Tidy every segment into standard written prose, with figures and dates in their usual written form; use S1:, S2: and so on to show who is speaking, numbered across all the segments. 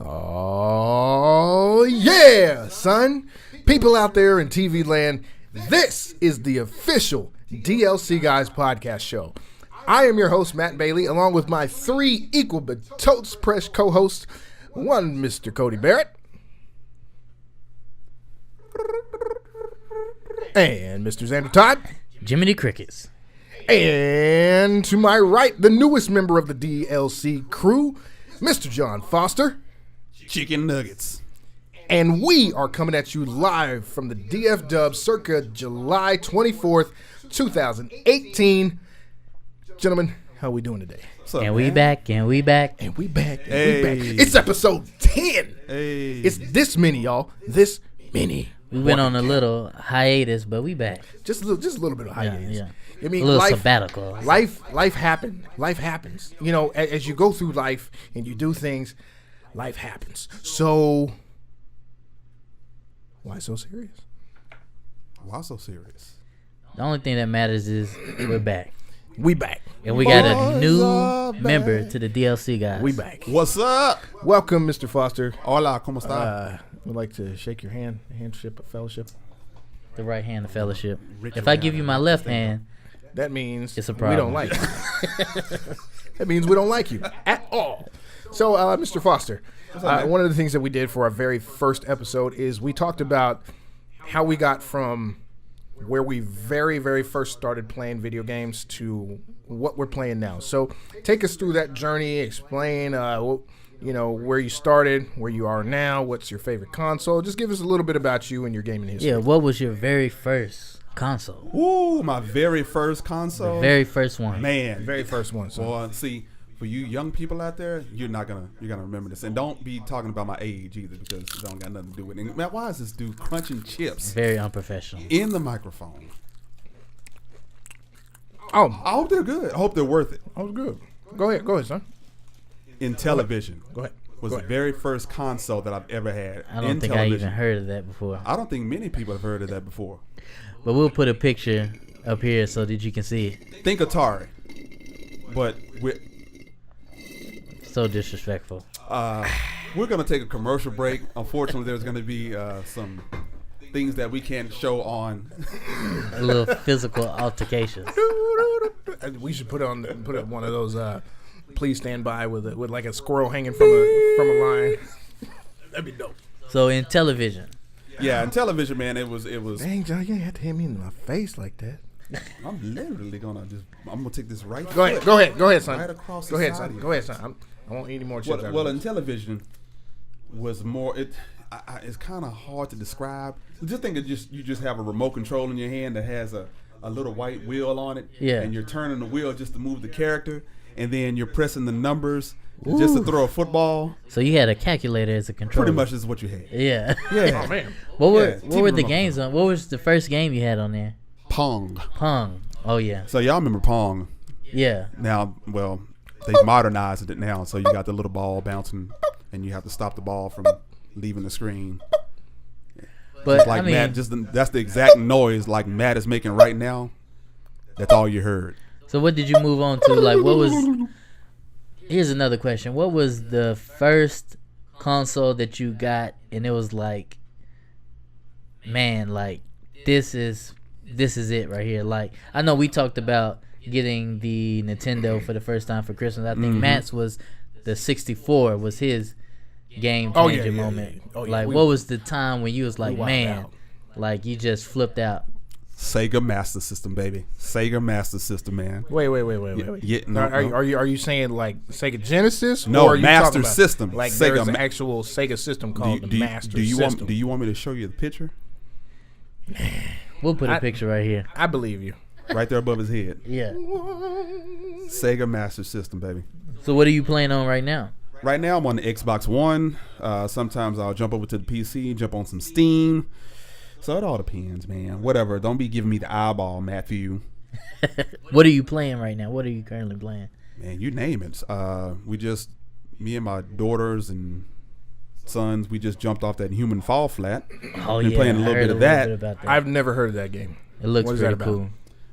S1: Oh, yeah, son. People out there in TV land, this is the official DLC Guys podcast show. I am your host, Matt Bailey, along with my three equal but totes fresh co-hosts. One, Mr. Cody Barrett. And Mr. Zander Todd.
S2: Jiminy Crickets.
S1: And to my right, the newest member of the DLC crew, Mr. John Foster.
S3: Chicken nuggets.
S1: And we are coming at you live from the DF Dub circa July 24th, 2018. Gentlemen, how are we doing today?
S2: Up, and we back.
S1: We back. It's episode 10.
S3: Hey.
S1: It's this many, y'all. This many.
S2: We went on a little hiatus, but we back.
S1: Just a little bit of hiatus.
S2: Yeah.
S1: I mean,
S2: a little sabbatical.
S1: Life happens. Life happens. You know, as you go through life and you do things, life happens. So, why so serious?
S3: Why so serious?
S2: The only thing that matters is we're back.
S1: We back.
S2: And we got a new member to the DLC guys.
S1: We back.
S3: What's up?
S1: Welcome, Mr. Foster.
S3: Hola, ¿cómo está?
S1: We'd like to shake your hand, fellowship.
S2: The right hand of fellowship. If I give you my left hand,
S1: that means
S2: it's a problem.
S1: We don't like you. That means we don't like you at all. So, Mr. Foster, one of the things that we did for our very first episode is we talked about how we got from where we very, very first started playing video games to what we're playing now. So take us through that journey, explain where you started, where you are now, what's your favorite console. Just give us a little bit about you and your gaming history.
S2: Yeah, what was your very first console?
S3: Ooh, my very first console.
S2: The very first one.
S3: Man.
S1: Very first one. So.
S3: Well, see, for you young people out there, you're gonna remember this. And don't be talking about my age either, because it don't got nothing to do with it. Man, why is this dude crunching chips?
S2: Very unprofessional.
S3: In the microphone.
S1: Oh,
S3: I hope they're good. I hope they're worth it.
S1: That was good. Go ahead, son.
S3: In television.
S1: Go ahead.
S3: Was the very first console that I've ever had.
S2: I don't think I even heard of that before.
S3: I don't think many people have heard of that before.
S2: But we'll put a picture up here so that you can see it.
S3: Think Atari. But we're
S2: so disrespectful.
S3: We're going to take a commercial break. Unfortunately, there's going to be some things that we can't show on.
S2: A little physical altercations.
S1: We should put up one of those please stand by with like a squirrel hanging from a line. That'd be dope.
S2: So in television.
S3: Yeah, in television, man, it was.
S1: Dang, John, you ain't have to hit me in my face like that.
S3: I'm literally gonna take this right.
S1: Go ahead, son.
S3: Right across
S1: Go
S3: the
S1: ahead,
S3: side
S1: son. Go ahead, son. I won't eat any more chips.
S3: Well, in television was more. It's kind of hard to describe. Just think you just have a remote control in your hand that has a little white wheel on it.
S2: Yeah.
S3: And you're turning the wheel just to move the character, and then you're pressing the numbers just to throw a football.
S2: So you had a calculator as a controller.
S3: Pretty much is what you had.
S2: Yeah.
S3: Yeah.
S1: Oh man.
S2: What were the games on? What was the first game you had on there?
S3: Pong.
S2: Oh yeah.
S3: So y'all remember Pong?
S2: Yeah.
S3: Now, well, they modernized it now, so you got the little ball bouncing, and you have to stop the ball from leaving the screen.
S2: But
S3: like
S2: I mean,
S3: Matt, that's the exact noise like Matt is making right now. That's all you heard.
S2: So what did you move on to? Like, what was? Here's another question. What was the first console that you got, and it was like, man, like this is it right here. Like, I know we talked about getting the Nintendo for the first time for Christmas. I think Matt's was the 64 was his game changer moment. Yeah. Oh, yeah. Like, what was the time when you was like, man, like you just flipped out?
S3: Sega Master System, baby. Sega Master System, man.
S1: Wait.
S3: Yeah, no,
S1: are you saying like Sega Genesis?
S3: No,
S1: or are you
S3: Master
S1: about,
S3: System.
S1: Like
S3: Sega
S1: there's an actual Sega system called the Master System.
S3: Do you want me to show you the picture?
S2: We'll put a picture right here.
S1: I believe you.
S3: Right there above his head.
S2: Yeah.
S3: Sega Master System, baby.
S2: So what are you playing on right now?
S3: Right now I'm on the Xbox One. Sometimes I'll jump over to the PC, jump on some Steam. So it all depends, man. Whatever. Don't be giving me the eyeball, Matthew.
S2: What are you playing right now? What are you currently playing?
S3: Man, you name it. Me and my daughters and sons, we just jumped off that Human Fall Flat.
S2: Oh,
S3: Been
S2: yeah.
S3: playing a little bit of that.
S2: About that.
S1: I've never heard of that game.
S2: It looks pretty cool.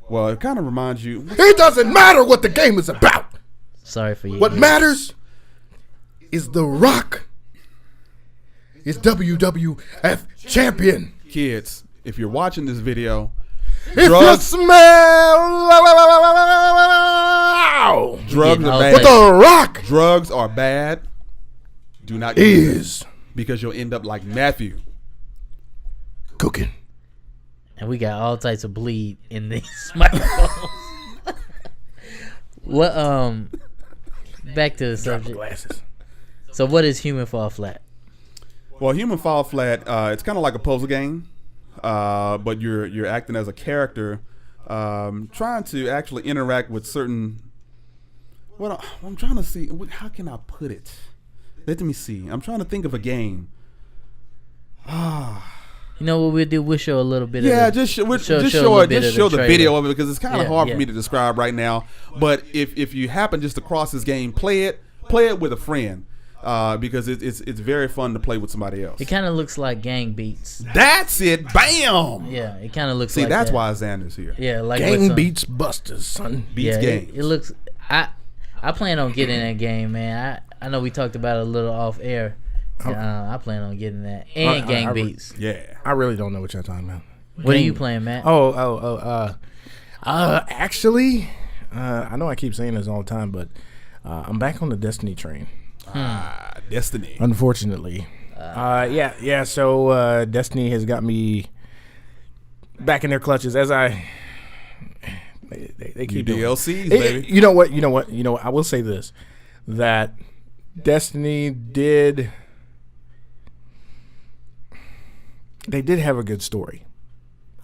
S3: Well, it kind of reminds you.
S1: It doesn't matter what the game is about.
S2: Sorry for you.
S1: What matters is The Rock is WWF champion.
S3: Kids, if you're watching this video,
S1: If
S3: drugs,
S1: you smell
S3: drugs are
S1: what
S3: bad.
S1: the Rock
S3: Drugs are bad. Do not do
S1: is
S3: that, because you'll end up like Matthew.
S1: cooking.
S2: And we got all types of bleed in these microphones. What back to the subject.
S1: Glasses.
S2: So what is Human Fall Flat?
S3: Well, Human Fall Flat, it's kind of like a puzzle game, but you're acting as a character, trying to actually interact with certain. Well, I'm trying to see, how can I put it? Let me see. I'm trying to think of a game.
S2: You know what we'll do? We'll show a little bit.
S3: Yeah,
S2: of the,
S3: just show
S2: little bit of
S3: the
S2: trailer.
S3: video of it, because it's kind of hard
S2: yeah.
S3: for me to describe right now. But if you happen just to cross this game, play it with a friend, because it's very fun to play with somebody else.
S2: It kind of looks like Gang Beats.
S3: That's it. Bam.
S2: Yeah, it kind of looks
S3: See,
S2: like
S3: that's
S2: that.
S3: why Zander's here.
S2: Yeah, like
S1: Gang
S2: with some-
S1: beats Busters, son.
S3: Beats
S2: yeah,
S3: games.
S2: it looks. I plan on getting that game, man. I know we talked about it a little off air. I plan on getting that and Gang Beats.
S3: Yeah.
S1: I really don't know what y'all talking about.
S2: What are you playing, Matt?
S1: Actually, I know I keep saying this all the time, but I'm back on the Destiny train.
S3: Destiny.
S1: Unfortunately, yeah. So Destiny has got me back in their clutches as they keep doing
S3: DLCs,
S1: it.
S3: baby.
S1: You know what? I will say this: that Destiny did have a good story.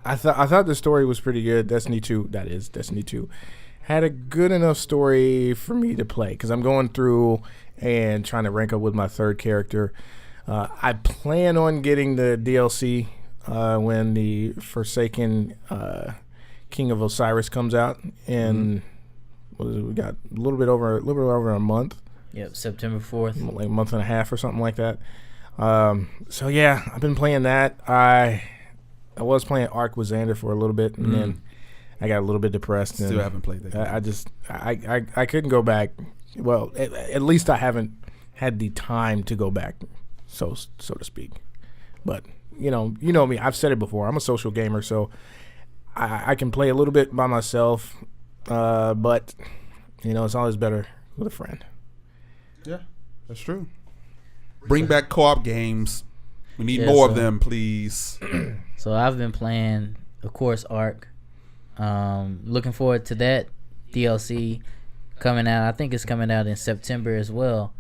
S1: I thought the story was pretty good. Destiny 2 had a good enough story for me to play, because I'm going through and trying to rank up with my third character. I plan on getting the DLC when the Forsaken King of Osiris comes out, and we got a little bit over a month.
S2: Yep, September 4th.
S1: Like a month and a half or something like that. So yeah, I've been playing that. I was playing Ark with Zander for a little bit, and then I got a little bit depressed.
S3: Still haven't played that.
S1: I couldn't go back. Well, at least I haven't had the time to go back, so to speak. But you know me. I've said it before. I'm a social gamer, so I can play a little bit by myself. But it's always better with a friend.
S3: Yeah, that's true. Bring back co-op games. We need
S2: Yeah,
S3: more
S2: so-
S3: of them, please.
S2: So I've been playing, of course, Ark. Looking forward to that DLC coming out. I think it's coming out in September as well.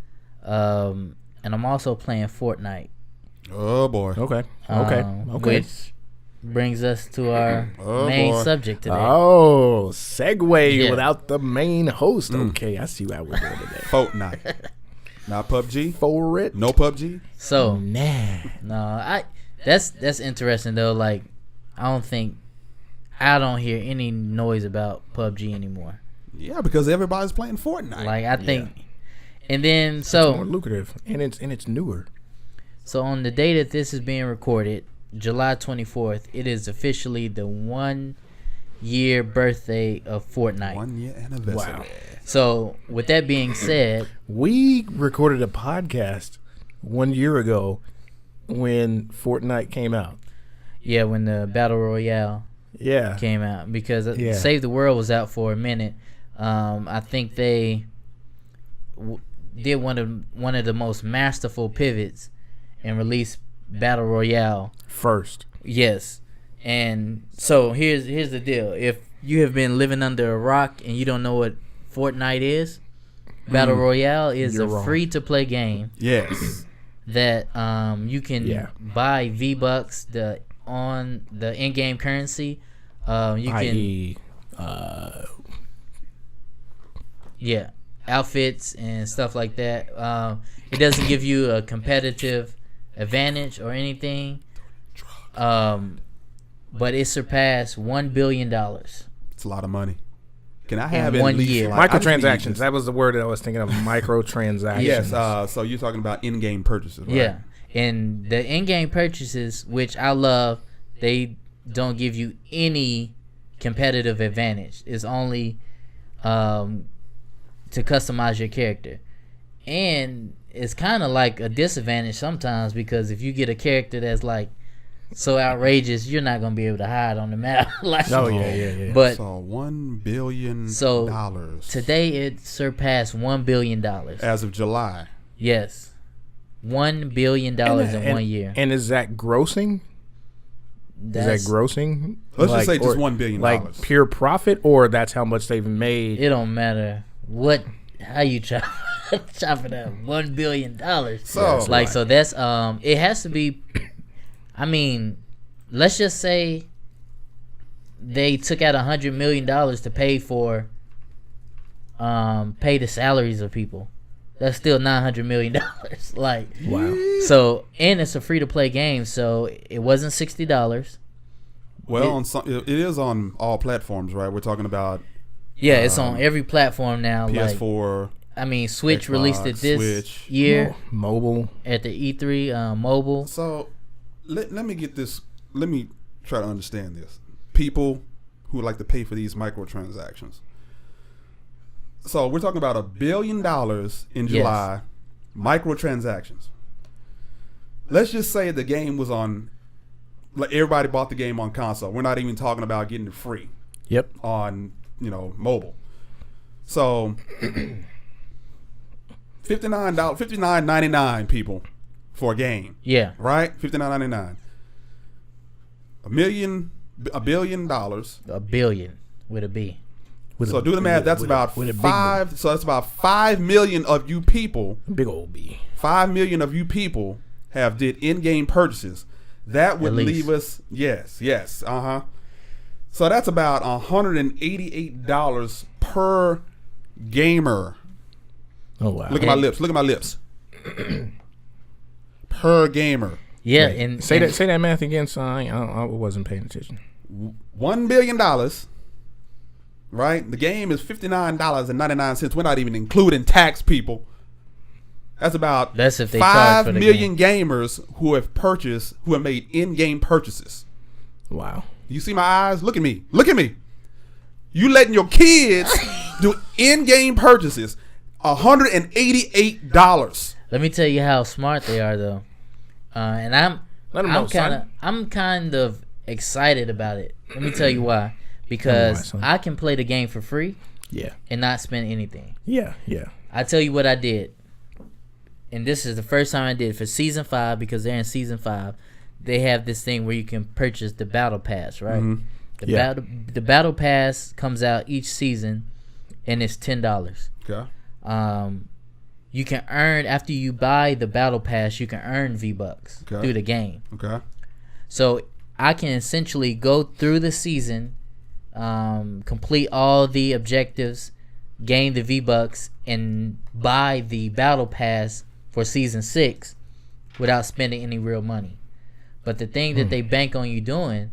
S2: And I'm also playing Fortnite.
S3: Oh boy.
S1: Okay.
S2: Which brings us to our main
S3: boy.
S2: subject today.
S1: Oh, segue
S2: Yeah.
S1: without the main host. Okay, I see what we're doing today.
S3: Fortnite. Not PUBG.
S1: For it.
S3: No PUBG.
S2: So
S1: Nah.
S2: that's interesting though. Like I don't hear any noise about PUBG anymore.
S3: Yeah, because everybody's playing Fortnite.
S2: Like I think, and then
S1: More
S2: so
S1: lucrative, and it's newer.
S2: on the day that this is being recorded, July 24th, it is officially the 1 year birthday of Fortnite.
S3: 1 year anniversary.
S1: Wow.
S2: So with that being said,
S1: We recorded a podcast 1 year ago when Fortnite came out.
S2: yeah, when the Battle Royale
S1: Yeah.
S2: came out, because
S1: Yeah.
S2: Save the World was out for a minute. I think they did one of the most masterful pivots and released Battle Royale
S1: First.
S2: Yes. And so here's the deal. If you have been living under a rock and you don't know what Fortnite is, Battle Royale is
S1: You're
S2: a
S1: wrong.
S2: free to play game
S3: Yes.
S2: that you can
S1: Yeah.
S2: buy V-Bucks on the in-game currency. You can
S1: I.e.
S2: outfits and stuff like that. It doesn't give you a competitive advantage or anything. But it surpassed $1 billion.
S3: It's a lot of money. Can I have
S2: In
S3: at
S2: 1
S3: least,
S2: year.
S3: like, I just need
S1: Microtransactions.
S3: this-
S1: That was the word that I was thinking of. Microtransactions.
S3: Yes. So you're talking about in-game purchases, right?
S2: Yeah. And the in-game purchases, which I love, they don't give you any competitive advantage. It's only to customize your character. And it's kind of like a disadvantage sometimes, because if you get a character that's like so outrageous, you're not gonna be able to hide on the map. Like,
S1: Oh yeah.
S2: But
S3: So $1 billion.
S2: today it surpassed $1 billion.
S3: As of July.
S2: Yes, $1 billion in 1 year.
S1: And is that grossing?
S2: That's,
S1: is that grossing?
S3: Let's just say just $1 billion.
S1: Like pure profit, or that's how much they've made?
S2: It don't matter how you chop it up. $1 billion.
S3: So
S2: like, so that's it has to be. I mean, let's just say they took out $100 million to pay for pay the salaries of people. That's still $900 million. Like,
S1: wow.
S2: So, and it's a free to play game, so it wasn't $60.
S3: Well, it is on all platforms, right? We're talking about.
S2: Yeah, it's on every platform now.
S3: PS4.
S2: Like, I mean, Switch
S3: Xbox,
S2: released it this year.
S1: Mobile.
S2: At the E3 mobile.
S3: So, let me get this. Let me try to understand this. People who like to pay for these microtransactions. So we're talking about $1 billion in July, microtransactions. Let's just say the game was on, like, everybody bought the game on console. We're not even talking about getting it free.
S1: Yep.
S3: On, mobile. So $59.99 people for a game.
S2: Yeah.
S3: Right? $59.99. $1 billion.
S2: $1 billion with a B.
S3: So do the math. That's about 5. So that's about 5 million of you people.
S1: Big old B.
S3: 5 million of you people have did in-game purchases. That would leave us. Yes. So that's about $188 per gamer.
S1: Oh wow!
S3: Look at my lips. Per gamer.
S2: Yeah,
S1: Wait,
S2: and
S1: say that math again, son. I wasn't paying attention.
S3: $1 billion. Right? The game is $59.99. We're not even including tax, people. That's
S2: if they
S3: 5
S2: charge for the
S3: million gamers who have made in-game purchases.
S1: Wow.
S3: You see my eyes? Look at me. You letting your kids do in-game purchases. $188.
S2: Let me tell you how smart they are, though. And I'm kind of excited about it. Let me tell you why. Because I can play the game for free, and not spend anything.
S1: Yeah.
S2: I tell you what I did, and this is the first time I did it for season 5, because they're in season 5. They have this thing where you can purchase the battle pass, right?
S3: Mm-hmm.
S2: The battle pass comes out each season, and it's $10.
S3: Okay.
S2: You can earn, after you buy the battle pass, you can earn V-Bucks through the game.
S3: Okay.
S2: So I can essentially go through the season, complete all the objectives, gain the V-Bucks, and buy the battle pass for season 6 without spending any real money. But the thing that they bank on you doing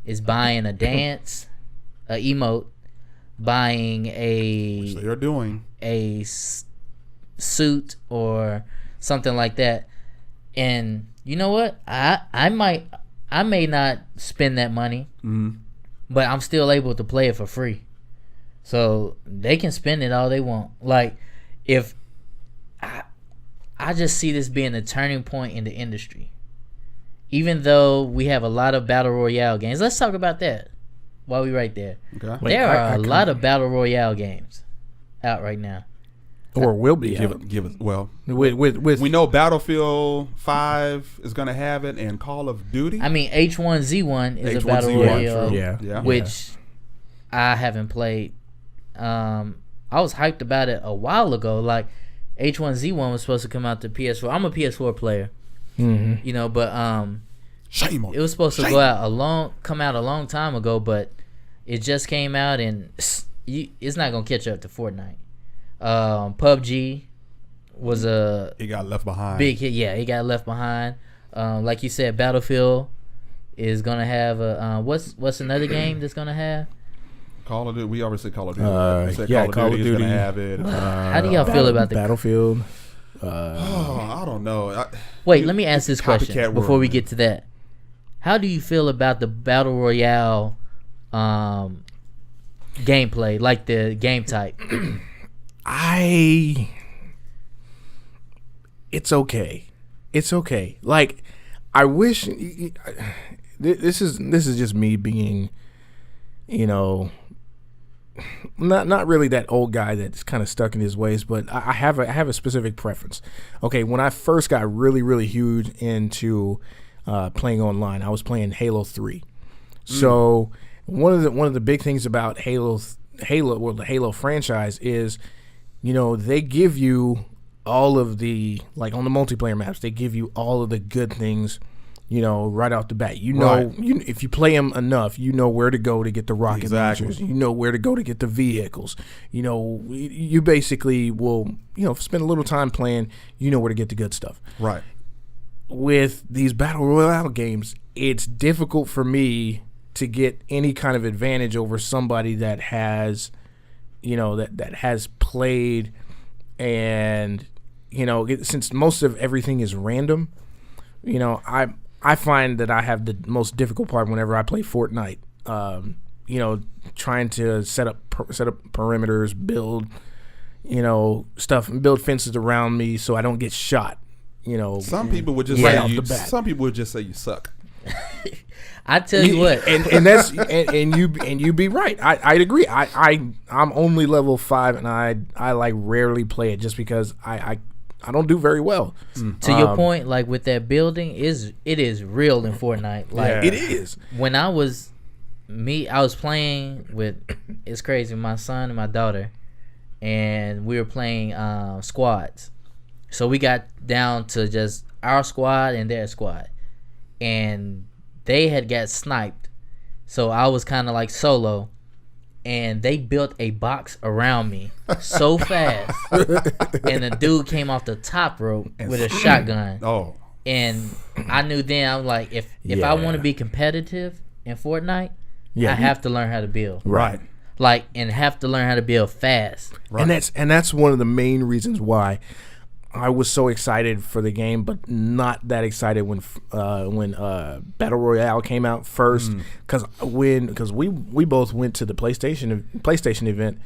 S2: is buying a dance, a emote, buying
S3: Which they are doing.
S2: a suit or something like that. And you know what? I may not spend that money, but I'm still able to play it for free. So they can spend it all they want. Like, if I just see this being a turning point in the industry. Even though we have a lot of battle royale games, let's talk about that while we're right there.
S3: Okay.
S2: There are a lot of battle royale games out right now.
S1: Or will be.
S3: Give it. Well,
S1: with
S3: we know Battlefield 5 is going to have it, and Call of Duty.
S2: I mean, H1Z1 is a battle royale, which I haven't played. I was hyped about it a while ago. Like, H1Z1 was supposed to come out to PS4. I'm a PS4 player, but
S3: shame on
S2: it was supposed to come out a long time ago, but it just came out, and it's not gonna catch up to Fortnite. PUBG was
S3: it got left behind.
S2: Big hit. Yeah, it got left behind. Like you said, Battlefield is gonna have what's another game that's gonna have?
S3: Call of Duty. We already said Call of Duty. Call of Duty is gonna have it.
S2: How do y'all feel about the
S1: Battlefield?
S3: I don't know.
S2: Wait, let me ask this question before we get to that. How do you feel about the battle royale gameplay, like the game type?
S1: it's okay. It's okay. Like, I wish this is just me being, you know, not really that old guy that's kind of stuck in his ways, but I have a specific preference. Okay, when I first got really huge into playing online, I was playing Halo 3. So one of the big things about the Halo franchise is, you know, they give you all of the, like on the multiplayer maps, they give you all of the good things, you know, right off the bat. You know, if you play them enough, you know where to go to get the rocket launchers. You know where to go to get the vehicles. You know, you basically will, you know, spend a little time playing. You know where to get the good stuff.
S3: Right.
S1: With these battle royale games, it's difficult for me to get any kind of advantage over somebody that has, you know, that has played, and, you know, since most of everything is random, you know, I find that I have the most difficult part whenever I play Fortnite. You know, trying to set up perimeters, build, you know, stuff, and build fences around me so I don't get shot. You know,
S3: some people would just some people would just say you suck.
S2: I tell you what,
S1: and that's and you be right. I'd agree. I'm only level 5, and I like rarely play it just because I don't do very well.
S2: To your point, like with that building, it is real in Fortnite. Like
S1: it is.
S2: When I was playing with, it's crazy, my son and my daughter, and we were playing squads. So we got down to just our squad and their squad, and they had got sniped. So I was kind of like solo, and they built a box around me so fast, and the dude came off the top rope with a shotgun.
S3: Oh,
S2: and I knew then, I'm like, if I want to be competitive in Fortnite, I have to learn how to build.
S1: Right.
S2: Like, and have to learn how to build fast.
S1: Right. And that's one of the main reasons why I was so excited for the game, but not that excited when Battle Royale came out first. Because we both went to the PlayStation event,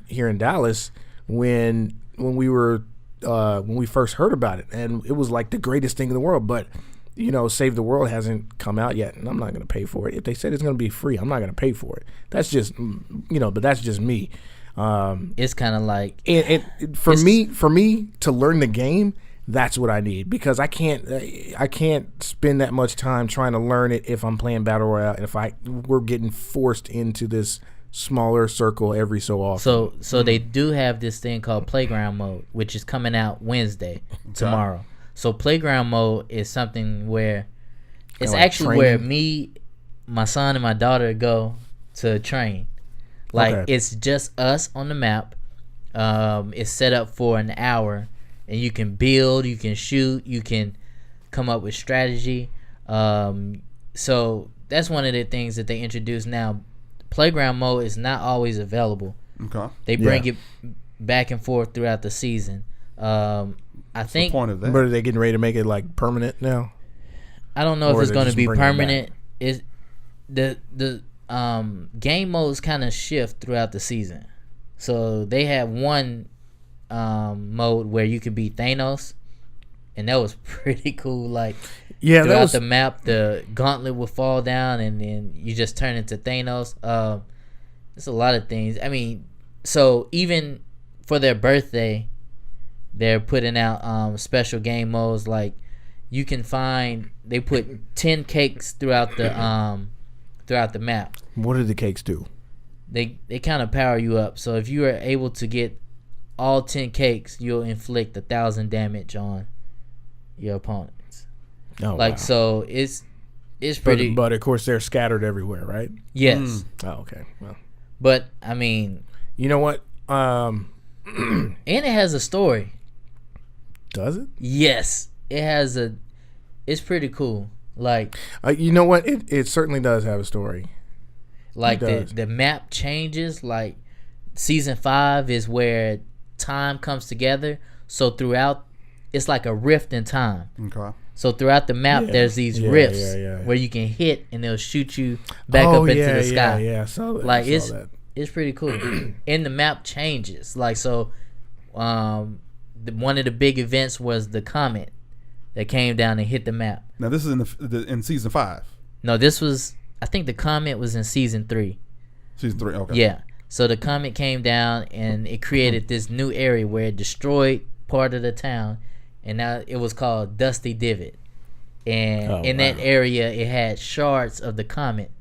S1: here in Dallas when we first heard about it, and it was like the greatest thing in the world. But, you know, Save the World hasn't come out yet, and I'm not going to pay for it. If they said it's going to be free, I'm not going to pay for it. That's just, you know, but that's just me.
S2: It's kind of like,
S1: and for me to learn the game, that's what I need, because I can't spend that much time trying to learn it if I'm playing Battle Royale, and we're getting forced into this smaller circle every so often.
S2: So they do have this thing called Playground Mode, which is coming out Wednesday, tomorrow. So Playground Mode is something where it's like actually training, where my son and my daughter go to train. Like, it's just us on the map. It's set up for an hour, and you can build, you can shoot, you can come up with strategy. So that's one of the things that they introduced now. Playground mode is not always available.
S3: Okay.
S2: They bring it back and forth throughout the season. I think.
S3: The point of that?
S1: But are they getting ready to make it like permanent now?
S2: I don't know if it's going to be permanent. Is the game modes kind of shift throughout the season. So they have one mode where you could be Thanos, and that was pretty cool. Like, throughout the map, the gauntlet will fall down, and then you just turn into Thanos. There's a lot of things. I mean, so even for their birthday, they're putting out special game modes. Like, you can find, they put 10 cakes throughout the map.
S1: What do the cakes do?
S2: They kind of power you up. So if you are able to get all 10 cakes, you'll inflict 1,000 damage on your opponents.
S1: Oh,
S2: like,
S1: wow.
S2: So it's pretty.
S1: But of course they're scattered everywhere, right?
S2: Yes.
S1: Oh, okay. Well,
S2: but I mean,
S1: you know what?
S2: And it has a story.
S1: Does it?
S2: Yes, it has a. It's pretty cool. Like,
S1: you know what? It certainly does have a story.
S2: Like, the map changes. Like, season 5 is where time comes together. So throughout, it's like a rift in time.
S3: Okay.
S2: So throughout the map, there's these rifts where you can hit, and they'll shoot you back up into the sky.
S1: Yeah, I saw that.
S2: Like, it's pretty cool. And the map changes. Like, so, one of the big events was the comet that came down and hit the map.
S3: Now this is in season 5.
S2: No, this was, I think the comet was in season 3.
S3: Season 3, okay.
S2: Yeah. So the comet came down and it created this new area where it destroyed part of the town, and now it was called Dusty Divot. And in that area, it had shards of the comet.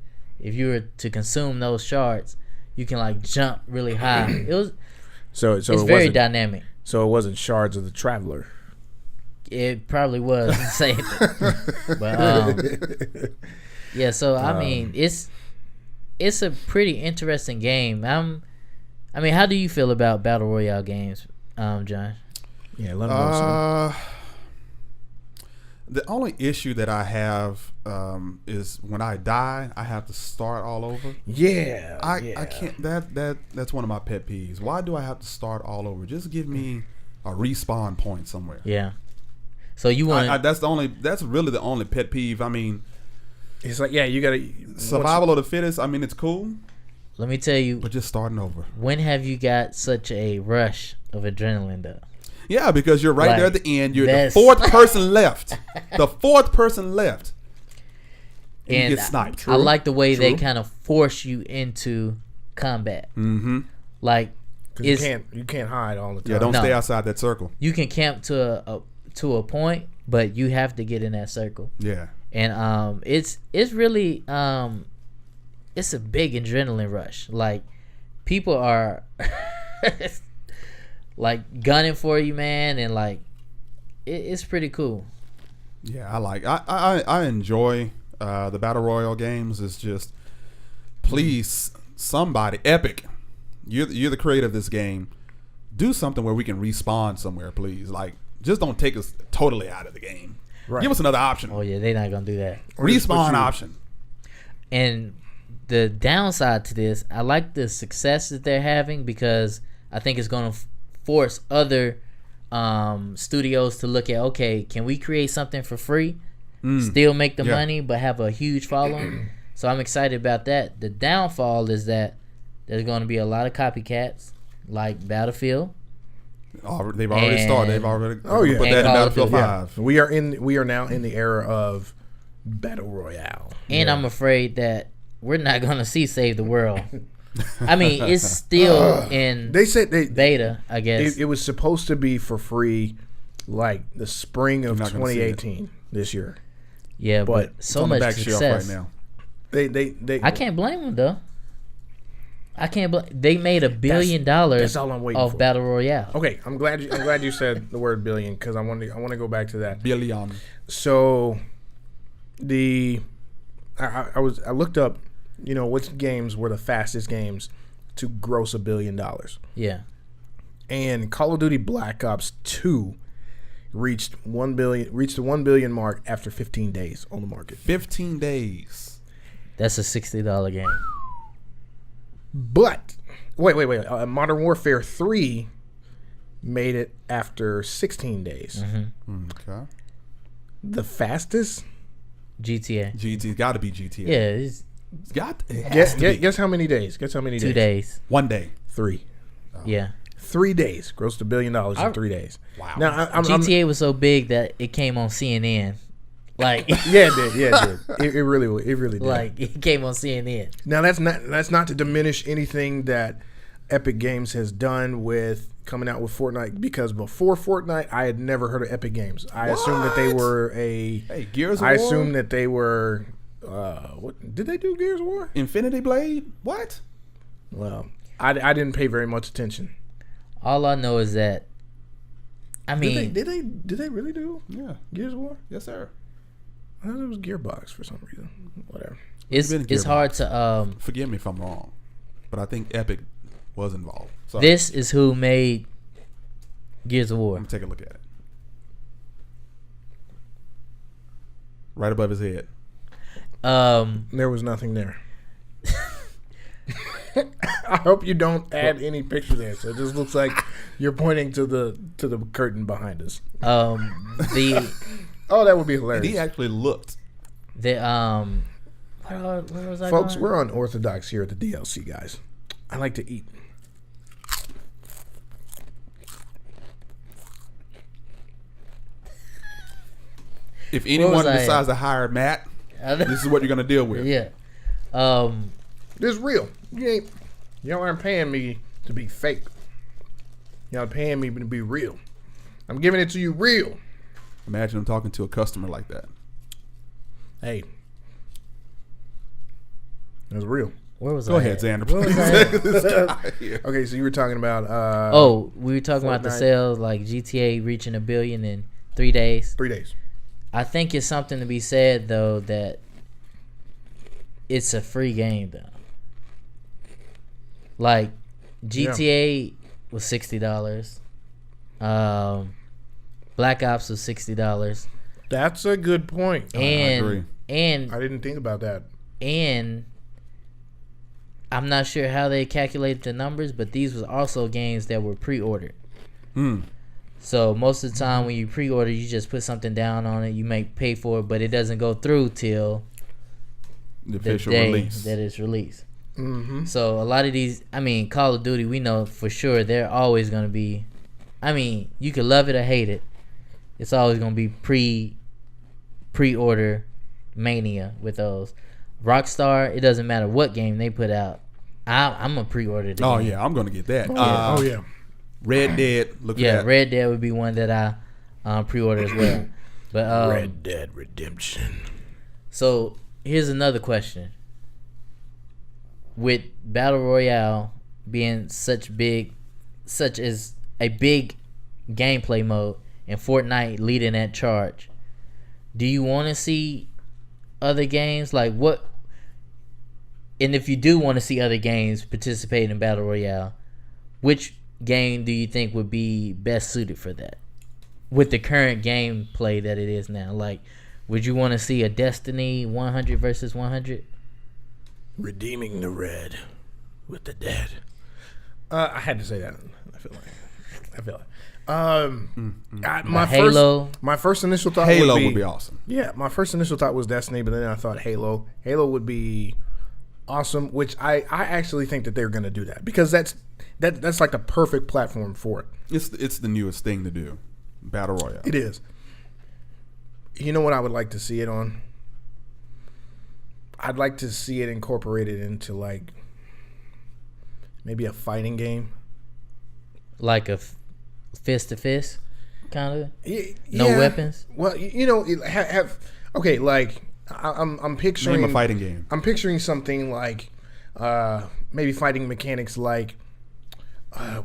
S2: If you were to consume those shards, you can like jump really high. It's very dynamic.
S1: So it wasn't Shards of the Traveler.
S2: It probably was the same thing. But yeah, so I mean, it's a pretty interesting game. I mean, how do you feel about battle royale games, John?
S1: Yeah, let them know.
S3: The only issue that I have is when I die, I have to start all over.
S1: Yeah,
S3: I can't. That's one of my pet peeves. Why do I have to start all over? Just give me a respawn point somewhere.
S2: Yeah. So you want?
S3: That's really the only pet peeve. I mean,
S1: it's like, yeah, you gotta
S3: survival of the fittest. I mean, it's cool.
S2: Let me tell you.
S3: But just starting over.
S2: When have you got such a rush of adrenaline though?
S3: Yeah, because you're right there at the end. You're the fourth person left. The fourth person left. And you get sniped.
S2: I like the way they kind of force you into combat.
S3: Mm-hmm.
S2: Like,
S1: you can't hide all the time.
S3: Yeah, don't stay outside that circle.
S2: You can camp to a point, but you have to get in that circle.
S3: Yeah.
S2: And it's really it's a big adrenaline rush. Like, people are like gunning for you, man, and like it's pretty cool.
S3: Yeah, I enjoy the battle royale games. It's just, please, somebody, Epic, you're the creator of this game, do something where we can respawn somewhere, please. Like, just don't take us totally out of the game. Right. Give us another option.
S2: Oh yeah, they're not gonna do that.
S3: Respawn option.
S2: And the downside to this, I like the success that they're having, because I think it's gonna force other studios to look at, okay, can we create something for free, still make the money, but have a huge following? So I'm excited about that. The downfall is that there's going to be a lot of copycats, like Battlefield.
S3: They've already started. They've already put that in Battlefield 5.
S1: We are now in the era of battle royale,
S2: and I'm afraid that we're not going to see Save the World. I mean, it's still in beta, I guess.
S1: It was supposed to be for free like the spring of 2018 this year.
S2: Yeah, but so much success.
S3: Right now.
S1: They
S2: I can't blame them though. I can't blame. They made $1 billion
S1: that's all I'm waiting
S2: off
S1: for.
S2: Battle Royale.
S1: Okay, I'm glad you said the word billion, because I want to go back to that.
S3: Billion.
S1: So I looked up, which games were the fastest games to gross $1 billion.
S2: Yeah.
S1: And Call of Duty Black Ops 2 reached the 1 billion mark after 15 days on the market.
S3: 15 days.
S2: That's a $60 game.
S1: But wait. Modern Warfare 3 made it after 16 days.
S2: Mm-hmm.
S3: Okay.
S1: The fastest?
S2: GTA.
S3: Got to be GTA.
S2: Yeah,
S1: Guess how many days?
S2: 2 days.
S3: 1 day.
S1: 3.
S2: Yeah.
S1: 3 days. Grossed $1 billion in 3 days.
S3: Wow.
S1: Now,
S2: GTA was so big that it came on CNN. Like,
S1: yeah, it did. It really did.
S2: Like, it came on CNN.
S1: Now that's not to diminish anything that Epic Games has done with coming out with Fortnite, because before Fortnite, I had never heard of Epic Games. I assumed that they were
S3: Gears of War?
S1: I assumed that they were. What did they do? Gears of War?
S3: Infinity Blade? What?
S1: Well, I didn't pay very much attention.
S2: All I know is that, I mean,
S1: did they really do?
S3: Yeah,
S1: Gears of War.
S3: Yes, sir.
S1: I thought it was Gearbox for some reason. Whatever.
S2: It's hard to
S3: forgive me if I'm wrong, but I think Epic was involved. Sorry.
S2: This is who made Gears of War.
S3: Let me take a look at it. Right above his head.
S1: There was nothing there. I hope you don't add any picture there, so it just looks like you're pointing to the curtain behind us. Oh, that would be hilarious.
S3: He actually looked.
S2: Where was I
S1: Folks,
S2: going?
S1: we're unorthodox here at the DLC, guys. I like to eat.
S3: If anyone
S2: I
S3: decides to hire Matt, this is what you're gonna deal with.
S2: Yeah.
S1: This is real. You aren't paying me to be fake. Y'all paying me to be real. I'm giving it to you real.
S3: Imagine him talking to a customer like that.
S1: Hey, that's real.
S2: Where was
S3: Go
S2: I
S3: ahead,
S2: at?
S3: Zander.
S2: Where was I at?
S1: Okay, so you were talking about.
S2: We were talking about the
S1: Fortnite.
S2: sales, like GTA reaching $1 billion in 3 days.
S1: 3 days.
S2: I think it's something to be said though that it's a free game though. Like GTA was $60. Black Ops was $60.
S1: That's a good point.
S3: I agree.
S2: And
S1: I didn't think about that.
S2: And I'm not sure how they calculated the numbers, but these was also games that were pre-ordered. So most of the time when you pre-order, you just put something down on it. You may pay for it, but it doesn't go through till
S3: The
S2: the
S3: official
S2: day
S3: release.
S2: that it's released.
S1: Mm-hmm.
S2: So a lot of these, Call of Duty, we know for sure they're always going to be, you can love it or hate it. It's always going to be pre-order mania with those. Rockstar, it doesn't matter what game they put out. I'm a pre-order the
S3: Oh
S2: game.
S3: yeah, I'm gonna get that.
S1: Oh yeah.
S3: Red Dead. Look
S2: Yeah,
S3: at that.
S2: Red Dead would be one that I pre-order as well. But
S1: Red Dead Redemption.
S2: So here's another question. With Battle Royale being such as a big gameplay mode and Fortnite leading that charge, do you want to see other games? Like what? And if you do want to see other games participate in Battle Royale, which game do you think would be best suited for that? With the current gameplay that it is now, like, would you want to see a Destiny 100 versus 100?
S1: Redeeming the red with the dead. I had to say that. I feel like.
S2: My
S1: first initial thought
S3: Halo
S1: would
S3: be awesome.
S1: Yeah, my first initial thought was Destiny, but then I thought Halo. Halo would be awesome, which I actually think that they're going to do that because that's like the perfect platform for it.
S3: It's the newest thing to do. Battle Royale.
S1: It is. You know what I would like to see it on? I'd like to see it incorporated into like maybe a fighting game.
S2: Like a fist to fist, kind of. No
S1: Yeah.
S2: weapons.
S1: Well, have okay. Like I'm picturing
S3: Name a fighting game.
S1: I'm picturing something like maybe fighting mechanics like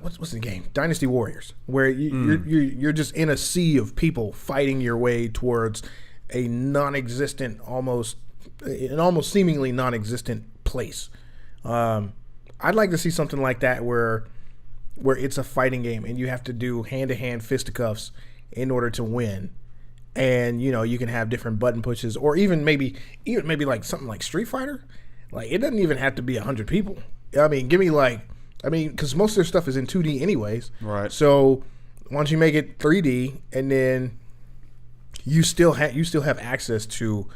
S1: what's the game? Dynasty Warriors, where you're just in a sea of people fighting your way towards an almost seemingly non-existent place. I'd like to see something like that where it's a fighting game and you have to do hand-to-hand fisticuffs in order to win. And you can have different button pushes, or even maybe like something like Street Fighter. Like it doesn't even have to be 100 people. Give me because most of their stuff is in 2D anyways.
S3: Right.
S1: So why don't you make it 3D, and then you still have access to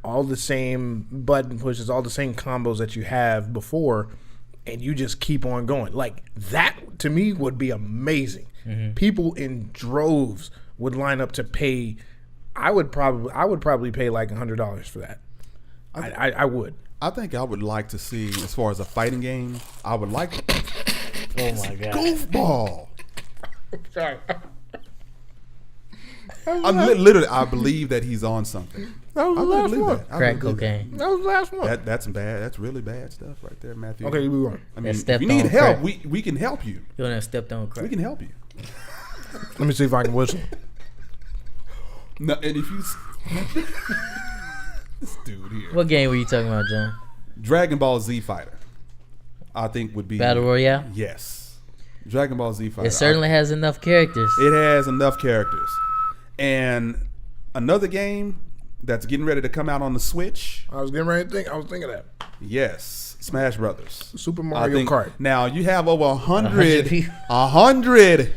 S1: all the same button pushes, all the same combos that you have before, and you just keep on going. Like that to me would be amazing. Mm-hmm. People in droves would line up to pay. I would probably pay like $100 for that. I would.
S3: I think I would like to see, as far as a fighting game, I would like
S2: Oh my god.
S3: goofball.
S1: Sorry.
S3: I believe that he's on something.
S1: That was the last one.
S2: Crack cocaine.
S1: That was the last one.
S3: That's some bad. That's really bad stuff right there, Matthew.
S1: Okay, we won.
S3: I mean, if
S2: stepped
S3: you need
S2: on
S3: help,
S2: crack.
S3: we can help you.
S2: You done stepped on crack.
S3: We can help you.
S1: Let me see if I can whistle.
S3: No, and if you this dude here,
S2: What game were you talking about, John?
S3: Dragon Ball Z Fighter, I think would be
S2: Battle Royale?
S3: Yes, Dragon Ball Z Fighter.
S2: It certainly has enough characters.
S3: It has enough characters, and another game that's getting ready to come out on the Switch.
S1: I was getting ready to think. I was thinking that
S3: Yes, Smash Brothers.
S1: Super
S3: I
S1: Mario
S3: think
S1: Kart.
S3: now you have over
S2: 100
S3: 100
S2: people.
S3: 100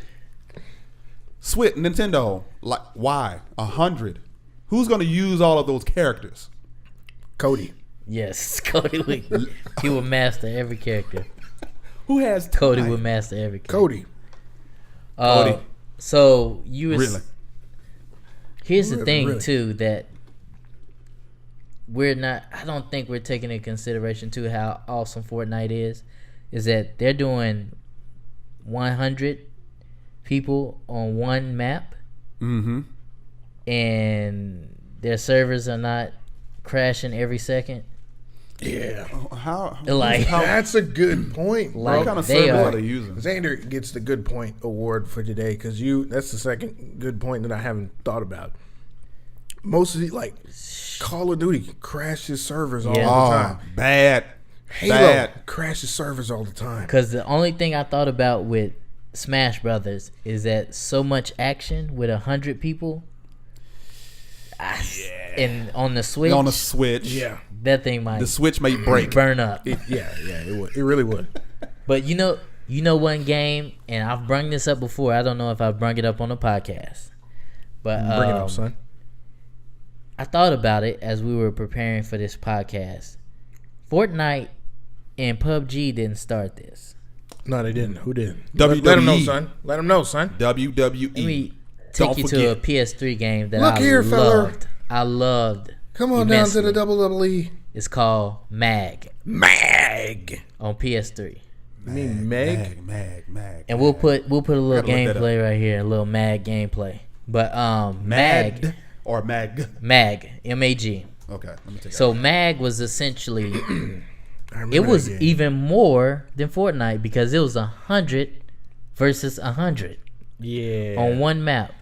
S3: Switch Nintendo. Like why 100? Who's going to use all of those characters?
S1: Cody.
S2: Yes, Cody he would master every character.
S3: Who has time?
S2: Cody would master every character.
S1: Cody.
S3: Cody.
S2: So you was
S3: Really?
S2: Here's the thing
S1: Really?
S2: too, that I don't think we're taking into consideration too how awesome Fortnite is that they're doing 100 people on one map,
S3: Mm-hmm.
S2: and their servers are not crashing every second.
S1: Yeah.
S3: How?
S2: Like,
S1: That's a good point, bro.
S2: Like,
S3: What kind of
S2: they
S3: server
S2: are-
S3: are they using?
S1: Xander gets the good point award for today because that's the second good point that I haven't thought about. Most of the, like, Call of Duty crashes servers all
S2: Yeah.
S1: the time.
S3: Bad.
S1: Halo
S3: Bad.
S1: crashes servers all the time.
S2: because the only thing I thought about with Smash Brothers is that so much action with 100 people. And on the Switch,
S3: On a Switch.
S1: Yeah.
S2: that thing might
S3: The Switch may break.
S2: burn up.
S1: It would. It really would.
S2: But you know one game, and I've brung this up before. I don't know if I've brung it up on the podcast, but
S1: Bring it up, son.
S2: I thought about it as we were preparing for this podcast. Fortnite and PUBG didn't start this.
S1: No, they didn't. Who did?
S3: WWE.
S1: Let them know, son. Let them know, son.
S3: WWE.
S2: Let me take
S3: Don't
S2: you
S3: forget.
S2: to a PS3 game that
S1: Look
S2: I
S1: here, fella.
S2: loved. I loved.
S1: Come on down to
S2: immensely.
S1: the WWE.
S2: It's called Mag
S1: Mag.
S2: on PS3.
S1: You mean Meg?
S3: Mag.
S2: And we'll put a little
S3: Gotta look that
S2: gameplay right here, a little Mag gameplay. But
S3: Mad or Mag?
S2: Mag, MAG.
S3: Okay, let me take
S2: So Mag was essentially
S1: I remember
S2: it was
S1: that game.
S2: even more than Fortnite because it was 100 versus 100
S1: Yeah.
S2: on one map.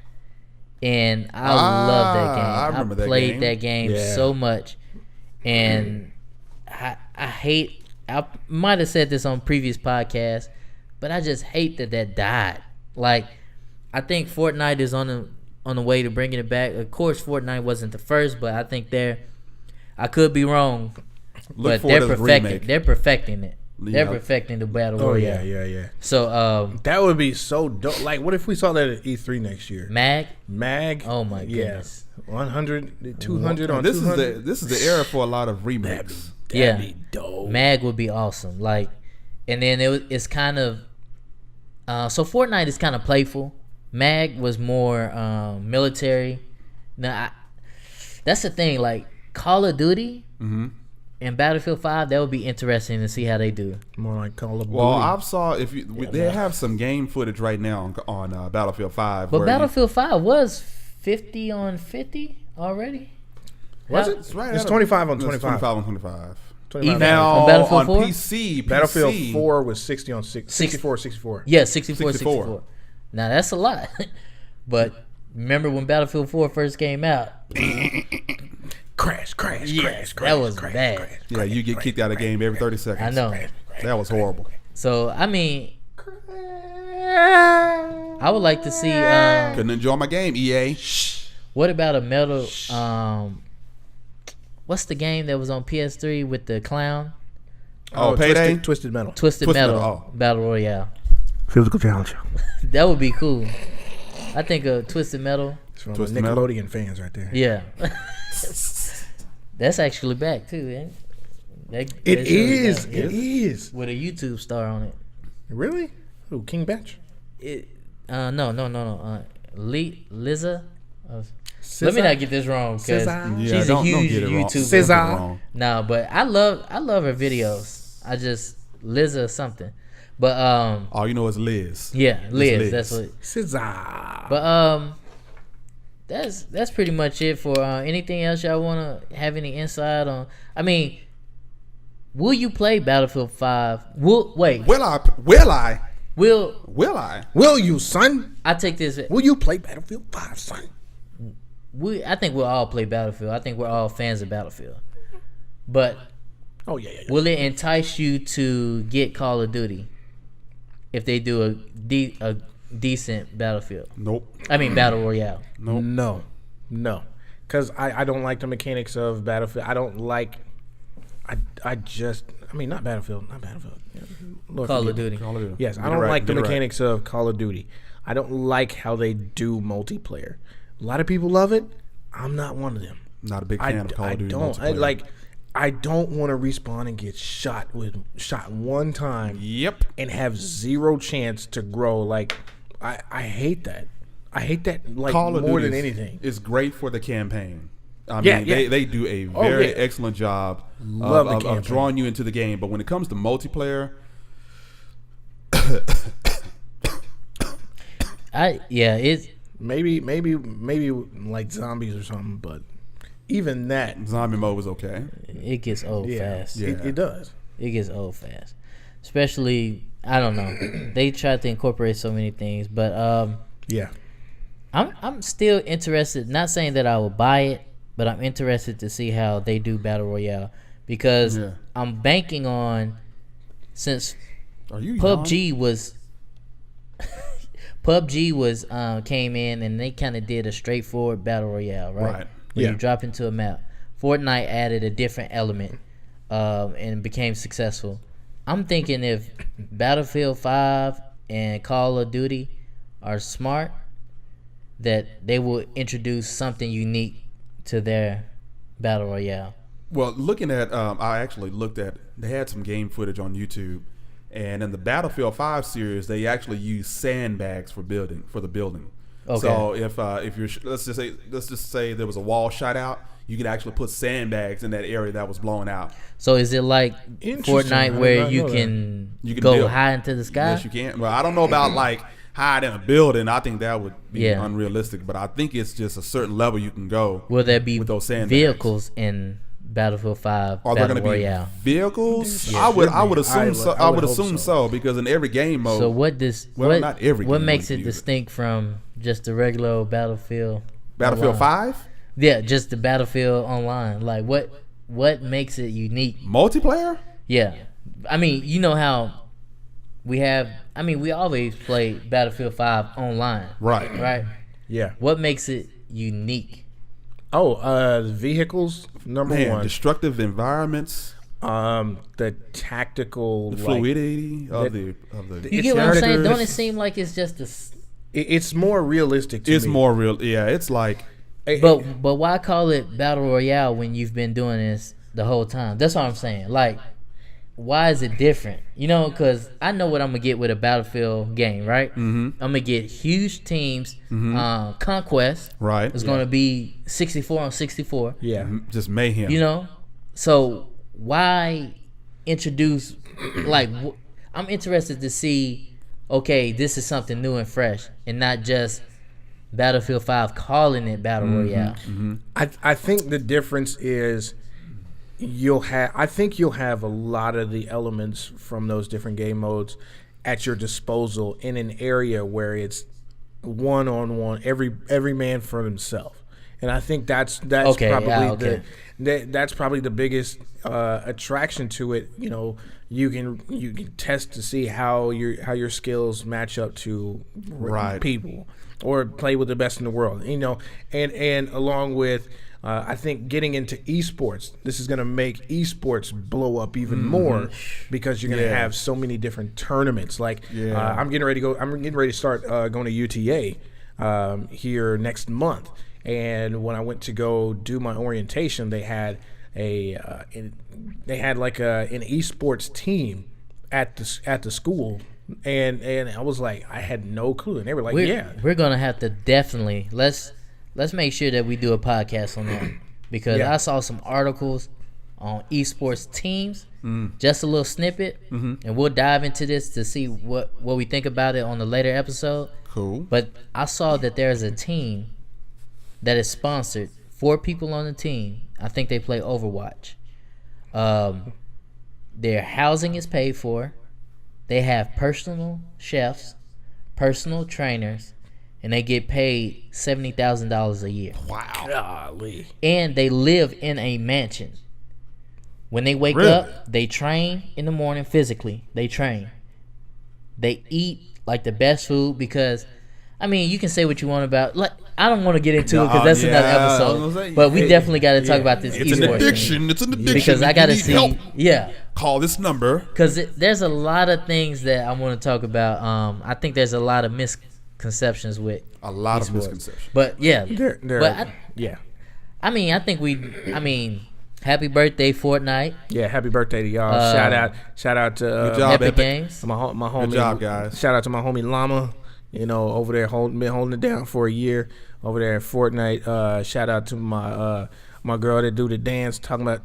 S2: And I love that game.
S3: I remember that
S2: played
S3: game.
S2: that game
S1: Yeah.
S2: so much. And I might have said this on previous podcasts, but I just hate that died. Like, I think Fortnite is on the way to bringing it back. Of course, Fortnite wasn't the first, but I think I could be wrong,
S3: Look
S2: but
S3: for
S2: they're
S3: it as a
S2: perfecting.
S3: remake.
S2: They're perfecting it. They're
S3: Yeah.
S2: perfecting the battle
S1: Oh
S2: royale.
S1: yeah.
S2: So
S1: That would be so dope. Like, what if we saw that at E3 next year?
S2: Mag.
S1: Mag.
S2: Oh my
S1: Yeah.
S2: goodness.
S1: 100, 200 on
S3: This
S1: 200.
S3: is the era for a lot of remakes.
S1: That'd
S2: Yeah.
S1: be dope.
S2: Mag would be awesome. Like, and then it's kind of so Fortnite is kind of playful. Mag was more military. Now that's the thing. Like Call of Duty and Battlefield 5, that would be interesting to see how they do.
S1: More like Call of Duty.
S3: Well, I saw they have some game footage right now on Battlefield 5.
S2: But
S3: where
S2: Battlefield 5 was 50 on 50 already.
S1: Was
S2: How-
S1: it?
S3: It's right
S1: It's
S3: at
S1: 25 on
S3: it's
S1: 25.
S3: 25 on 25.
S1: 25.
S2: Even-
S3: Now
S2: On Battlefield
S3: on
S2: 4?
S3: PC,
S1: Battlefield 4 was 60 on 64.
S2: Yeah, 64.
S3: 64.
S2: Now that's a lot. But remember when Battlefield 4 first came out?
S1: Crash.
S2: That was bad.
S3: Yeah, you get kicked out of the game every 30 seconds.
S2: I know.
S3: That was horrible.
S2: So I mean, I would like to see.
S3: Couldn't enjoy my game, EA.
S2: What about a metal? What's the game that was on PS3 with the clown?
S3: Oh, Payday?
S1: Twisted Metal.
S2: Twisted
S3: Twisted
S2: Metal
S3: Metal, oh.
S2: Battle Royale.
S1: Physical challenge.
S2: That would be cool. I think of Twisted Metal.
S1: It's from
S3: Twisted
S1: Nickelodeon fans right there.
S2: Yeah. That's actually back too. Eh?
S1: It
S2: That show
S1: is.
S2: back.
S1: It is.
S2: With a YouTube star on it.
S1: Really? Who? King Bench?
S2: No. Liza. Let me not get this wrong because
S1: SZA?
S2: she's a
S3: don't
S2: huge
S3: get it wrong.
S2: YouTuber.
S3: Don't get it
S1: SZA.
S3: wrong.
S2: No, but I love her videos. I just Liza something. But
S3: All you know is Liz.
S2: yeah, Liz.
S3: Liz.
S2: That's what.
S1: SZA.
S2: But that's pretty much it for anything else y'all want to have any insight on. I mean, will you play Battlefield 5?
S3: Will I?
S2: Will
S1: Will you, son?
S2: I take this?
S1: Will you play Battlefield 5, son?
S2: I think we'll all play Battlefield. I think we're all fans of Battlefield. But
S1: Oh, yeah.
S2: will it entice you to get Call of Duty if they do a decent Battlefield?
S3: Nope.
S2: I mean Battle Royale.
S1: No. Because I don't like the mechanics of Battlefield. I don't like. Not Battlefield. Lord
S2: Call
S1: forgive
S2: of
S1: me.
S2: Duty.
S3: Call of Duty.
S1: Yes,
S3: Get
S1: I
S3: it
S1: don't
S3: right,
S1: like the
S3: get it right.
S1: mechanics of Call of Duty. I don't like how they do multiplayer. A lot of people love it. I'm not one of them.
S3: Not a big fan of Call of Duty.
S1: don't.
S3: multiplayer.
S1: I don't want to respawn and get shot one time
S3: Yep.
S1: and have zero chance to grow. Like, I hate that. I hate that like
S3: Call of
S1: more
S3: Duty
S1: than anything.
S3: It's great for the campaign. I
S1: Yeah,
S3: mean,
S1: yeah.
S3: they do a
S1: Oh,
S3: very
S1: yeah.
S3: excellent job
S1: Love the
S3: of
S1: campaign.
S3: drawing you into the game. But when it comes to multiplayer,
S2: It's
S1: Maybe like zombies or something, but even that,
S3: zombie mode was okay.
S2: it gets old fast.
S3: Yeah.
S1: it does.
S2: It gets old fast, especially I don't know. They try to incorporate so many things, but
S1: Yeah.
S2: I'm still interested. Not saying that I will buy it, but I'm interested to see how they do battle royale because
S3: Yeah.
S2: I'm banking on since
S3: Are you
S2: PUBG was PUBG was came in and they kind of did a straightforward battle royale, right?
S3: Right.
S2: Where
S1: Yeah.
S2: you drop into a map. Fortnite added a different element and became successful. I'm thinking if Battlefield 5 and Call of Duty are smart, that they will introduce something unique to their battle royale.
S3: Well, looking at, I actually looked at. They had some game footage on YouTube, and in the Battlefield 5 series, they actually use sandbags for the building.
S2: Okay.
S3: So if you're let's just say there was a wall shot out, you could actually put sandbags in that area that was blown out.
S2: So is it like
S1: Interesting. I
S2: Fortnite
S1: did
S2: where
S1: not
S2: you
S1: know that.
S2: can,
S3: You can
S2: go
S3: build.
S2: high into the sky?
S3: Yes, you can. Well, I don't know about like hide in a building. I think that would be
S2: Yeah.
S3: unrealistic. But I think it's just a certain level you can go.
S2: Will there be
S3: with those sandbags.
S2: vehicles in Battlefield 5
S3: Are there
S2: Battle
S3: going to be
S2: Royale?
S3: vehicles?
S1: Yeah,
S3: I would
S1: should be.
S3: assume so.
S1: I
S3: I
S1: would
S3: would
S1: hope
S3: assume
S1: so.
S3: so because in every game mode.
S2: So what does
S3: Well, not every
S2: what
S3: game
S2: makes
S3: mode
S2: it
S3: you use it.
S2: distinct from just the regular old Battlefield?
S3: Battlefield
S2: Online?
S3: 5
S2: Yeah, just the Battlefield Online. Like what makes it unique?
S3: multiplayer.
S2: Yeah, I mean, you know how we always play Battlefield 5 online,
S3: Right.
S2: right?
S1: Yeah.
S2: What makes it unique?
S1: Oh, vehicles number
S3: Man,
S1: one.
S3: destructive environments,
S1: The tactical
S3: the
S1: like,
S3: fluidity of
S1: the-
S3: the.
S2: You
S1: It's
S2: get what I'm saying?
S1: characters.
S2: Don't it seem like it's just
S1: it's more realistic to
S3: It's
S1: me.
S3: more real. Yeah, it's like
S2: but why call it battle royale when you've been doing this the whole time? That's what I'm saying. Like, why is it different? You know, because I know what I'm gonna get with a Battlefield game, right? Mm-hmm. I'm gonna get huge teams. Conquest
S3: right.
S2: is gonna be 64 on 64.
S1: Yeah.
S3: Just mayhem.
S2: You know, so why introduce like I'm interested to see, okay, this is something new and fresh and not just Battlefield 5 calling it battle royale.
S1: I think the difference is you'll have a lot of the elements from those different game modes at your disposal in an area where it's one-on-one, every man for himself. And I think that's
S2: Okay,
S1: probably
S2: yeah, okay.
S1: that's probably the biggest attraction to it. You know, you can test to see how your skills match up to
S3: Right.
S1: people, or play with the best in the world. You know, and along with I think getting into esports, this is going to make esports blow up even more because you're going to
S3: Yeah.
S1: have so many different tournaments. Like
S3: Yeah.
S1: I'm getting ready to start going to UTA here next month. And when I went to go do my orientation, they had an esports team at the school, and I was like, I had no clue, and they were like,
S2: We're gonna have to definitely let's make sure that we do a podcast on that because
S1: Yeah.
S2: I saw some articles on esports teams, just a little snippet, and we'll dive into this to see what we think about it on the later episode.
S3: Cool.
S2: But I saw that there's a team that is sponsored. 4 people on the team. I think they play Overwatch. Their housing is paid for. They have personal chefs, personal trainers, and they get paid $70,000 a year.
S3: Wow.
S1: golly.
S2: And they live in a mansion. When they wake
S3: Really?
S2: up, they train in the morning physically. They train. They eat like the best food because, I mean, you can say what you want about. Like, I don't want to get into it because that's
S3: Yeah,
S2: another
S3: I was
S2: episode.
S3: gonna say,
S2: But we
S3: hey,
S2: definitely got to talk about this
S3: It's an
S2: esports
S3: addiction.
S2: thing.
S3: It's an addiction.
S2: Because I
S3: If
S2: got to
S3: you need
S2: see.
S3: help,
S2: Yeah.
S3: call this number.
S2: Because there's a lot of things that I want to talk about. I think there's a lot of misconceptions with
S3: A lot of
S2: esports.
S3: misconceptions.
S2: But yeah, but
S1: yeah.
S2: I mean, happy birthday, Fortnite.
S1: Yeah, happy birthday to y'all. Shout out to
S3: Good job,
S2: Epic
S3: Epic.
S2: Games.
S1: my homie.
S3: Good job, guys.
S1: Shout out to my homie Llama. over there been holding it down for a year over there at Fortnite. Shout out to my girl that do the dance, talking about.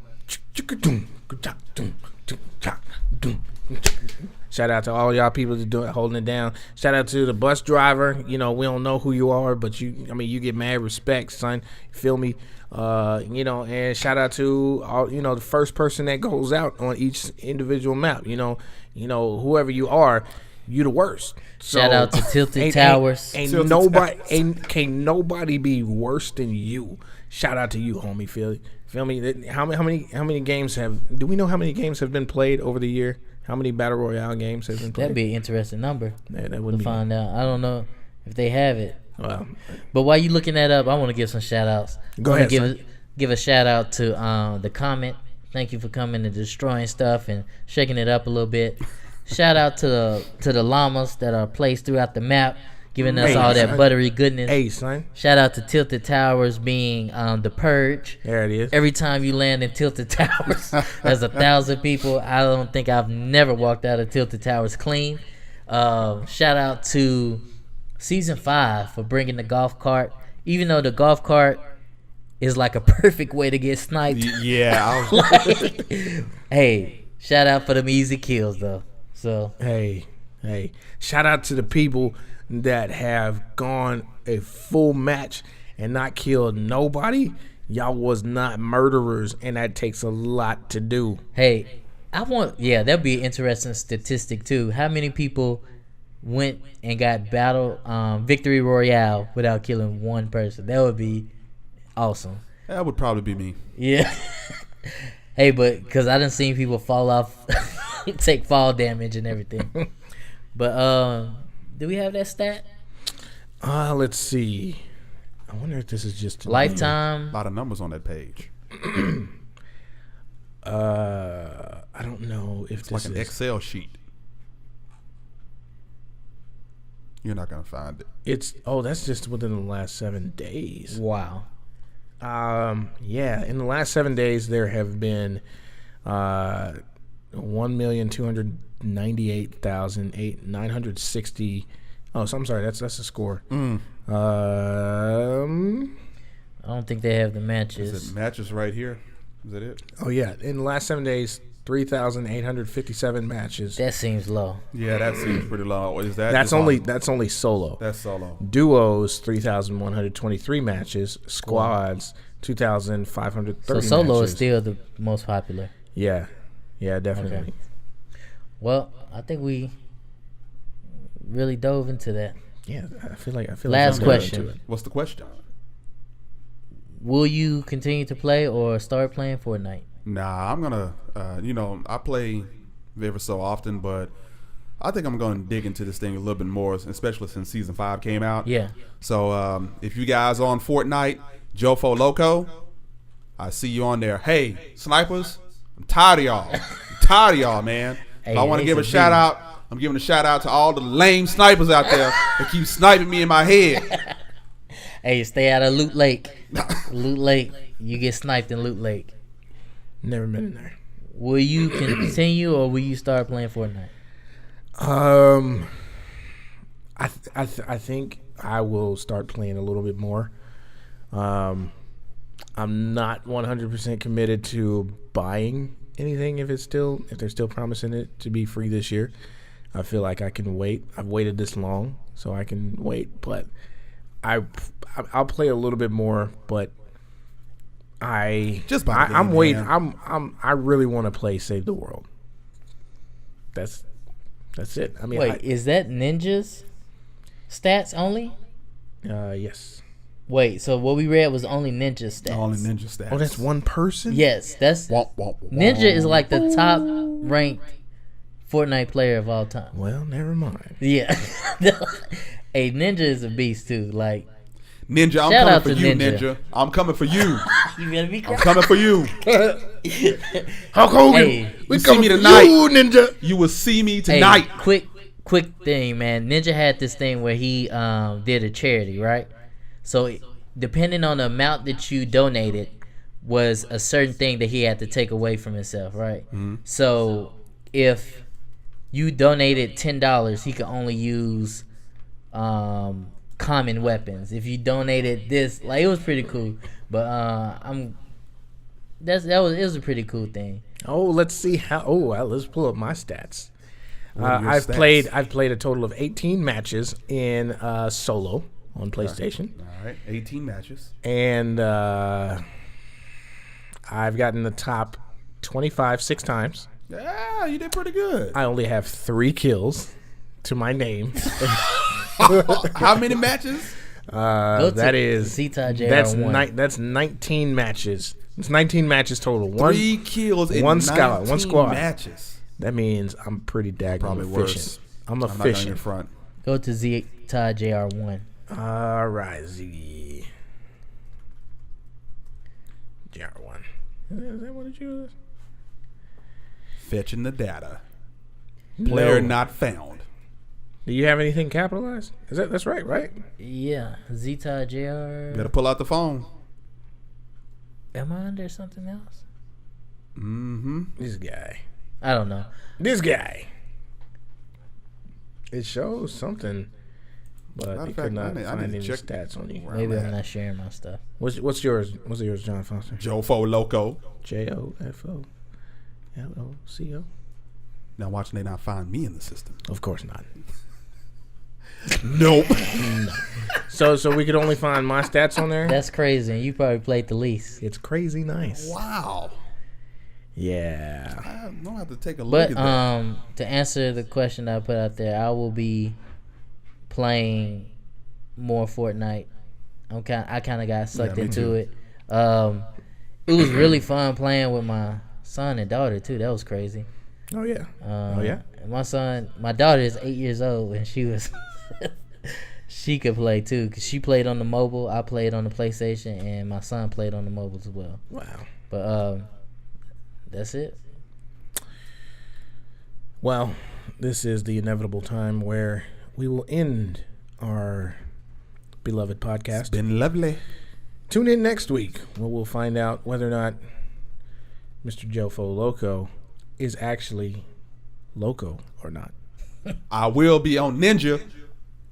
S1: Shout out to all y'all people that do it, holding it down. Shout out to the bus driver. We don't know who you are, but you get mad respect, son. Feel me? And shout out to all, the first person that goes out on each individual map. Whoever you are, you the worst. So,
S2: shout out to Tilted Towers.
S1: Can't nobody be worse than you. Shout out to you, homie. Feel me? How many games do we know how many games have been played over the year? How many Battle Royale games have been played?
S2: That'd be an interesting number
S1: that would
S2: find out. I don't know if they have it.
S1: Well,
S2: but while you looking that up, I want to give some shout outs.
S1: Go ahead.
S2: Give a shout out to the comment. Thank you for coming and destroying stuff and shaking it up a little bit. Shout out to the llamas that are placed throughout the map, giving us all that buttery goodness.
S1: Hey, son.
S2: Shout out to Tilted Towers being the purge.
S1: There it is.
S2: Every time you land in Tilted Towers, there's 1,000 people. I don't think I've never walked out of Tilted Towers clean. Shout out to Season 5 for bringing the golf cart. Even though the golf cart is like a perfect way to get sniped.
S3: Yeah.
S2: Hey, shout out for them easy kills, though. So
S1: Hey. Shout out to the people that have gone a full match and not killed nobody. Y'all was not murderers, and that takes a lot to do.
S2: Hey, that'd be an interesting statistic too. How many people went and got victory royale without killing one person? That would be awesome.
S3: That would probably be me.
S2: Yeah. Hey, but because I done seen people fall off, take fall damage and everything. But do we have that stat?
S1: Let's see. I wonder if this is just
S2: lifetime.
S3: A lot of numbers on that page.
S1: I don't know if
S3: it's
S1: this
S3: like an Excel sheet. You're not gonna find it.
S1: That's just within the last 7 days.
S2: Wow.
S1: In the last 7 days there have been 1,298,960. Oh, so I'm sorry. That's a score.
S2: I don't think they have the matches.
S3: Is it matches right here? Is that it?
S1: Oh yeah, in the last 7 days, 3,857 matches.
S2: That seems low.
S3: Yeah, that seems pretty low. Is that?
S1: That's only solo.
S3: That's solo.
S1: Duos 3,123 matches. Squads 2,530.
S2: So solo
S1: matches.
S2: is still the most popular.
S1: Yeah, definitely.
S2: Okay. Well, I think we really dove into that.
S1: Yeah, I feel like
S2: Last
S1: I'm
S2: question.
S1: into it.
S3: What's the question?
S2: Will you continue to play or start playing Fortnite?
S3: Nah, I'm gonna. I play ever so often, but I think I'm gonna dig into this thing a little bit more, especially since Season 5 came out.
S2: Yeah.
S3: So if you guys on Fortnite, Jofo Loco, I see you on there. Hey, snipers, I'm tired of y'all. Man.
S2: Hey,
S3: I want to give a shout out. I'm giving a shout out to all the lame snipers out there that keep sniping me in my head.
S2: Hey, stay out of Loot Lake. Loot Lake, you get sniped in Loot Lake.
S1: Never been in there.
S2: Will you continue or will you start playing Fortnite?
S1: I think I will start playing a little bit more. I'm not 100% committed to buying anything if they're still promising it to be free this year. I feel like I can wait. I've waited this long, so I can wait. But I'll play a little bit more. But I'm waiting. I really want to play Save the World. That's it. I mean,
S2: wait, is that ninjas stats only?
S1: Yes.
S2: Wait, so what we read was only ninja stats.
S3: Only ninja stats.
S1: Oh, that's one person?
S2: Yes, that's Ninja is like the top ranked Fortnite player of all time.
S1: Well, never mind.
S2: Yeah. Hey, Ninja is a beast too. Like
S3: Ninja, I'm
S2: shout
S3: coming
S2: out
S3: for
S2: to
S3: you,
S2: Ninja.
S3: Ninja. I'm coming for you.
S2: You better be
S3: I'm coming for you.
S1: Hulk Hogan,
S2: Hey,
S1: we
S3: you see
S1: coming
S3: me
S1: for
S3: tonight.
S1: you, Ninja.
S3: You will see me
S2: Hey,
S3: tonight.
S2: quick thing, man. Ninja had this thing where he did a charity, right? So depending on the amount that you donated was a certain thing that he had to take away from himself, right?
S3: Mm-hmm.
S2: So if you donated $10, he could only use common weapons. If you donated this, like it was pretty cool. But it was a pretty cool thing.
S1: Oh, let's see how. Oh, well, let's pull up my stats.
S3: I've
S1: I've played a total of 18 matches in solo on PlayStation.
S3: All right, 18 matches.
S1: And I've gotten the top 25 6 times.
S3: Yeah, you did pretty good.
S1: I only have 3 kills to my name.
S3: How many matches?
S1: That is
S2: ZTJR1.
S1: that's 19 matches. It's 19 matches total.
S3: 3 kills in
S1: one
S3: 19
S1: squad
S3: matches.
S1: That means I'm pretty daggone
S3: Probably
S1: efficient.
S3: worse.
S1: I'm
S3: not gonna
S1: efficient.
S3: in front.
S2: Go to ZTJR1.
S1: All right, Z. JR1. Is that what it is?
S3: Fetching the data. Player
S1: No.
S3: not found.
S1: Do you have anything capitalized? That's right?
S2: Yeah, ZTJR.
S3: Better pull out the phone.
S2: Am I under something else?
S3: Mm-hmm.
S1: This guy.
S2: I don't know.
S1: This guy. It shows something, but
S3: Matter
S1: it
S3: of
S1: could
S3: fact,
S1: not
S3: I need
S1: find
S3: to
S1: any
S3: check
S1: stats on you.
S3: where
S2: Maybe
S3: I'm
S2: I'm
S3: at.
S2: not sharing my stuff.
S1: What's yours? What's yours, John Foster?
S3: Jofo Loco.
S1: JOFOLOCO.
S3: Now watch they not find me in the system.
S1: Of course not.
S3: Nope.
S1: So we could only find my stats on there.
S2: That's crazy. And you probably played the least.
S1: It's crazy nice.
S3: Wow.
S1: Yeah.
S3: I'm gonna have to take a look
S2: But
S3: at that.
S2: to answer the question I put out there, I will be playing more Fortnite. I kind of got sucked
S3: me
S2: into
S3: too.
S2: it. It was really fun playing with my son and daughter too. That was crazy.
S1: Oh yeah.
S2: My daughter is 8 years old, and she was she could play too, because she played on the mobile, I played on the PlayStation, and my son played on the mobile as well.
S1: Wow.
S2: But that's it.
S1: Well, this is the inevitable time where we will end our beloved podcast.
S3: It's been lovely.
S1: Tune in next week where we'll find out whether or not Mr. Jofo Loco is actually loco or not.
S3: I will be on Ninja.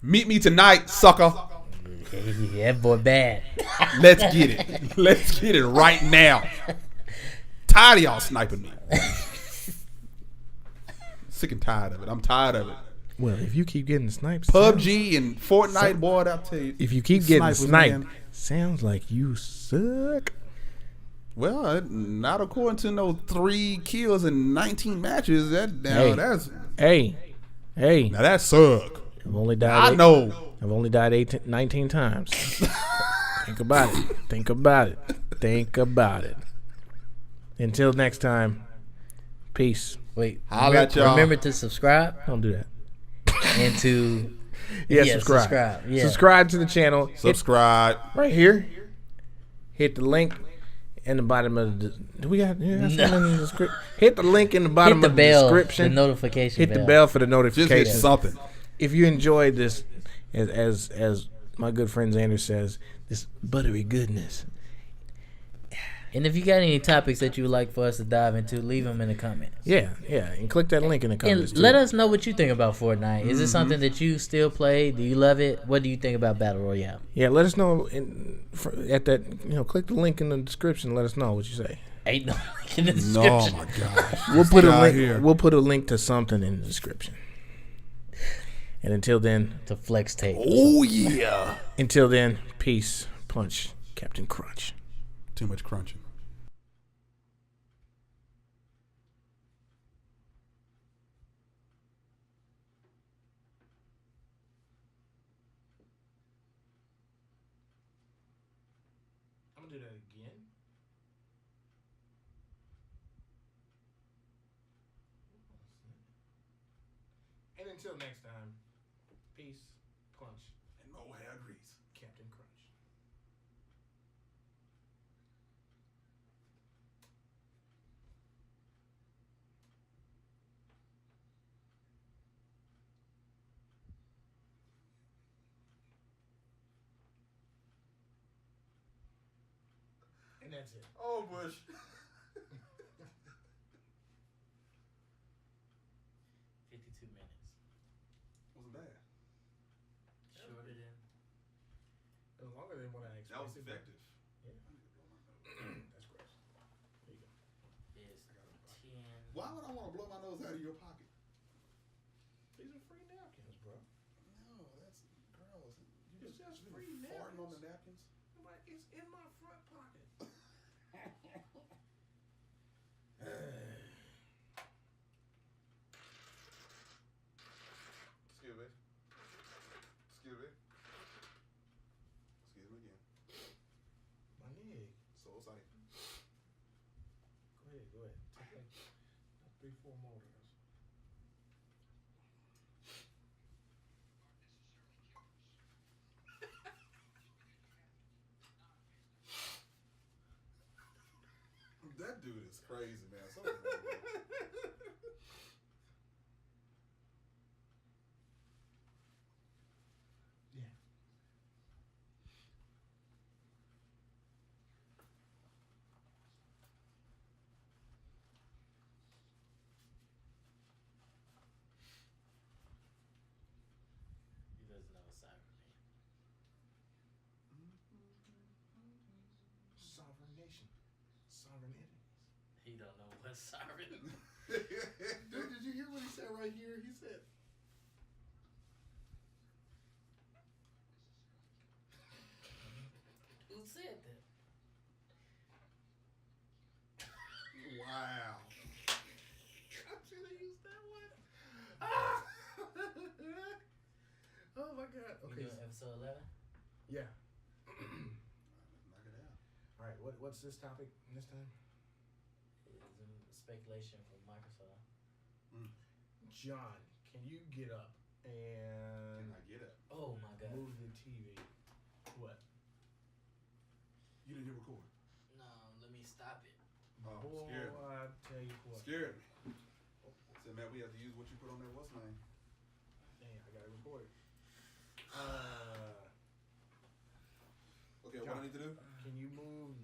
S3: Meet me tonight, sucker.
S2: Yeah, that boy bad.
S3: Let's get it. Let's get it right now. Tired of y'all sniping me. Sick and tired of it. I'm tired of it.
S1: Well, if you keep getting sniped,
S3: PUBG and Fortnite, boy, I'll tell you.
S1: if you keep getting
S3: snipers,
S1: sniped,
S3: man.
S1: sounds like you suck.
S3: Well, not according to no 3 kills in 19 matches. That's
S1: Hey,
S3: now that suck.
S1: I've only died.
S3: I know.
S1: I've only died 19 times. Think about it. Think about it. Think about it. Until next time, peace.
S2: Wait,
S3: Holla at y'all.
S2: remember to subscribe
S1: Don't do that.
S2: and to
S1: Yeah,
S2: Yeah,
S1: subscribe.
S2: subscribe, yeah.
S1: Subscribe to the channel. Hit
S3: Subscribe.
S1: right here. Hit the link in the bottom of the. Do we got? Yeah, something in the description. Hit the link in the bottom
S2: hit the
S1: of
S2: bell,
S1: the description.
S2: the notification
S1: Hit
S2: bell.
S1: the bell for the
S3: Just hit
S1: notifications.
S3: something.
S1: If you enjoyed this, as my good friend Zander says, this buttery goodness.
S2: And if you got any topics that you would like for us to dive into, leave them in the comments.
S1: Yeah, and click that link in the comments.
S2: And
S1: too.
S2: let us know what you think about Fortnite. Is it something that you still play? Do you love it? What do you think about Battle Royale?
S1: Yeah, let us know at that. Click the link in the description. Let us know what you say.
S2: Ain't no link in the
S3: No,
S2: description.
S3: my gosh.
S1: We'll put a
S3: guy
S1: link.
S3: here.
S1: We'll put a link to something in the description. And until then,
S2: To flex tape.
S3: Oh, yeah.
S1: peace, punch, Captain Crunch.
S3: Too much crunching.
S1: I'm gonna do that again. And until next time, peace, punch,
S3: And no hair grease.
S1: Captain Crunch. And that's it.
S3: Oh, Bush.
S2: 52 minutes.
S3: Wasn't bad. That was effective.
S1: Yeah. That's gross. There you go.
S2: It's 10.
S4: Why would I want to blow my nose out of your pocket?
S1: These are free napkins, bro.
S4: No, that's gross. You
S1: It's just
S4: you
S1: free
S4: farting on
S1: napkins.
S4: the napkins.
S1: Like, it's in my front pocket.
S4: Excuse me. Excuse me. Excuse me again.
S1: My nigga.
S4: So sorry.
S1: Go ahead. Take like 3-4 more of those.
S4: That dude is crazy, man. Something's wrong with him.
S1: Yeah.
S2: He doesn't know what cyber means.
S1: Sovereign nation. Sovereign enemies.
S2: He don't know what siren.
S4: Dude, did you hear what he said right here? He said,
S2: Who said that?
S4: wow.
S1: I should have used that one. Oh my god.
S2: You
S1: Okay.
S2: doing episode 11?
S1: Yeah.
S4: Knock it out.
S1: All right. What's this topic this time?
S2: It's speculation from Microsoft.
S1: John, can you get up
S4: Can
S1: and
S4: I get it?
S2: Oh my god.
S1: move the TV? What?
S4: You didn't hit record.
S2: No, let me stop it.
S4: Oh,
S1: Boy,
S4: scared.
S1: I tell you what.
S4: Scared me. Said, man, we have to use what you put on there. What's name?
S1: Dang, I gotta record it.
S4: Okay, what
S1: John,
S4: I need to do?
S1: Can you move